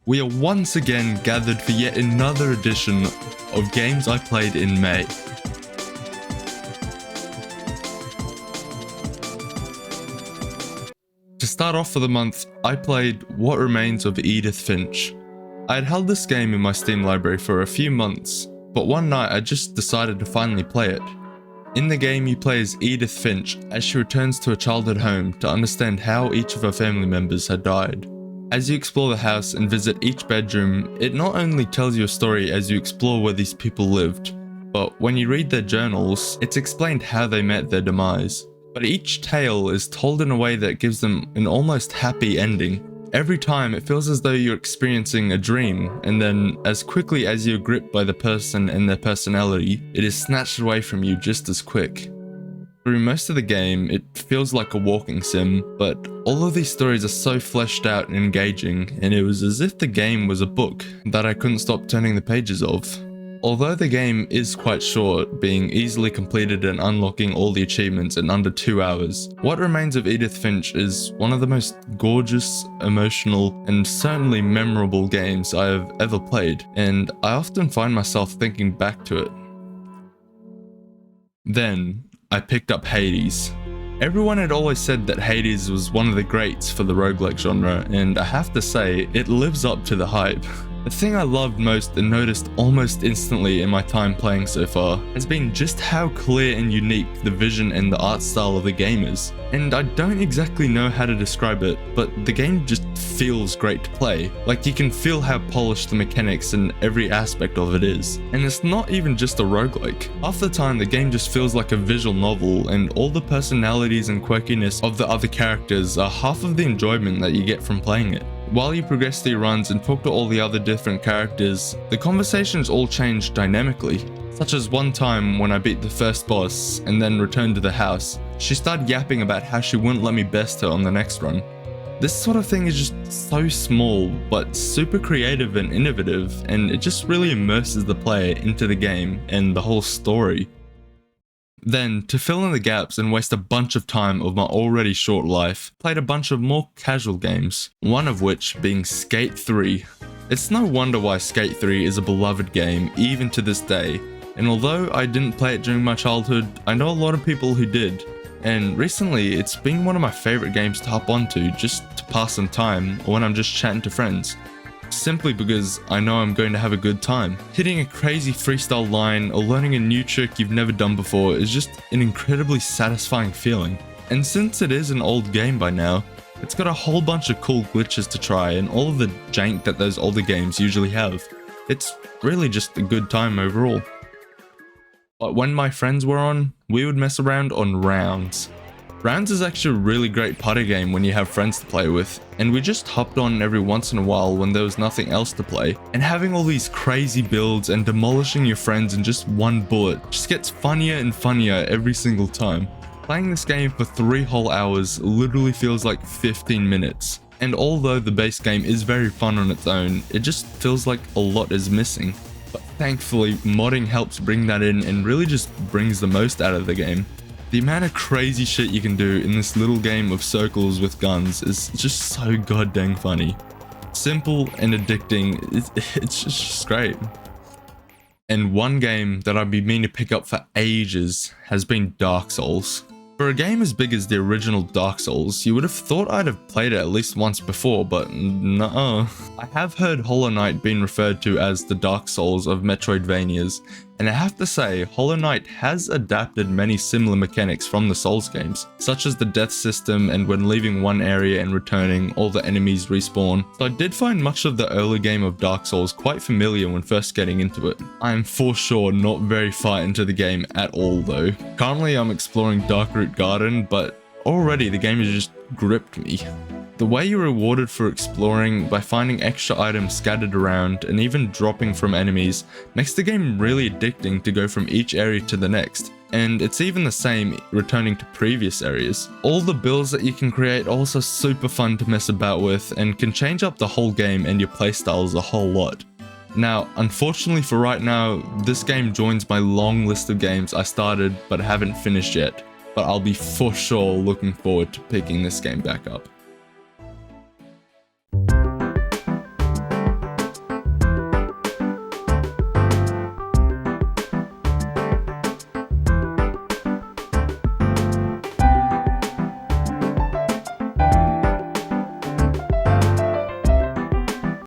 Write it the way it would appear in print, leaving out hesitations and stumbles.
we are once again gathered for yet another edition of games I played in May. To start off for the month, I played What Remains of Edith Finch. I had held this game in my Steam library for a few months, but one night I just decided to finally play it. In the game, you play as Edith Finch as she returns to her childhood home to understand how each of her family members had died. As you explore the house and visit each bedroom, it not only tells you a story as you explore where these people lived, but when you read their journals, it's explained how they met their demise. But each tale is told in a way that gives them an almost happy ending. Every time it feels as though you're experiencing a dream, and then as quickly as you're gripped by the person and their personality, it is snatched away from you just as quick. Through most of the game, it feels like a walking sim, but all of these stories are so fleshed out and engaging, and it was as if the game was a book that I couldn't stop turning the pages of. Although the game is quite short, being easily completed and unlocking all the achievements in under 2 hours, What Remains of Edith Finch is one of the most gorgeous, emotional, and certainly memorable games I have ever played, and I often find myself thinking back to it. Then, I picked up Hades. Everyone had always said that Hades was one of the greats for the roguelike genre, and I have to say, it lives up to the hype. The thing I loved most and noticed almost instantly in my time playing so far has been just how clear and unique the vision and the art style of the game is. And I don't exactly know how to describe it, but the game just feels great to play. Like, you can feel how polished the mechanics and every aspect of it is. And it's not even just a roguelike. Half the time the game just feels like a visual novel, and all the personalities and quirkiness of the other characters are half of the enjoyment that you get from playing it. While you progress through runs and talk to all the other different characters, the conversations all change dynamically. Such as one time when I beat the first boss and then returned to the house, she started yapping about how she wouldn't let me best her on the next run. This sort of thing is just so small, but super creative and innovative, and it just really immerses the player into the game and the whole story. Then, to fill in the gaps and waste a bunch of time of my already short life, played a bunch of more casual games, one of which being Skate 3. It's no wonder why Skate 3 is a beloved game even to this day, and although I didn't play it during my childhood, I know a lot of people who did. And recently, it's been one of my favorite games to hop onto just to pass some time or when I'm just chatting to friends. Simply because I know I'm going to have a good time. Hitting a crazy freestyle line or learning a new trick you've never done before is just an incredibly satisfying feeling. And since it is an old game by now, it's got a whole bunch of cool glitches to try and all of the jank that those older games usually have. It's really just a good time overall. But when my friends were on, we would mess around on Rounds. Rounds is actually a really great party game when you have friends to play with, and we just hopped on every once in a while when there was nothing else to play, and having all these crazy builds and demolishing your friends in just one bullet just gets funnier and funnier every single time. Playing this game for 3 whole hours literally feels like 15 minutes, and although the base game is very fun on its own, it just feels like a lot is missing. But thankfully, modding helps bring that in and really just brings the most out of the game. The amount of crazy shit you can do in this little game of circles with guns is just so goddamn funny. Simple and addicting, it's just great. And one game that I've been meaning to pick up for ages has been Dark Souls. For a game as big as the original Dark Souls, you would have thought I'd have played it at least once before, but nuh-uh. I have heard Hollow Knight being referred to as the Dark Souls of Metroidvanias, and I have to say, Hollow Knight has adapted many similar mechanics from the Souls games, such as the death system and when leaving one area and returning, all the enemies respawn. So I did find much of the early game of Dark Souls quite familiar when first getting into it. I am for sure not very far into the game at all though. Currently I'm exploring Darkroot Garden, but already the game has just gripped me. The way you're rewarded for exploring by finding extra items scattered around and even dropping from enemies makes the game really addicting to go from each area to the next, and it's even the same returning to previous areas. All the builds that you can create are also super fun to mess about with and can change up the whole game and your playstyles a whole lot. Now, unfortunately for right now, this game joins my long list of games I started but haven't finished yet, but I'll be for sure looking forward to picking this game back up.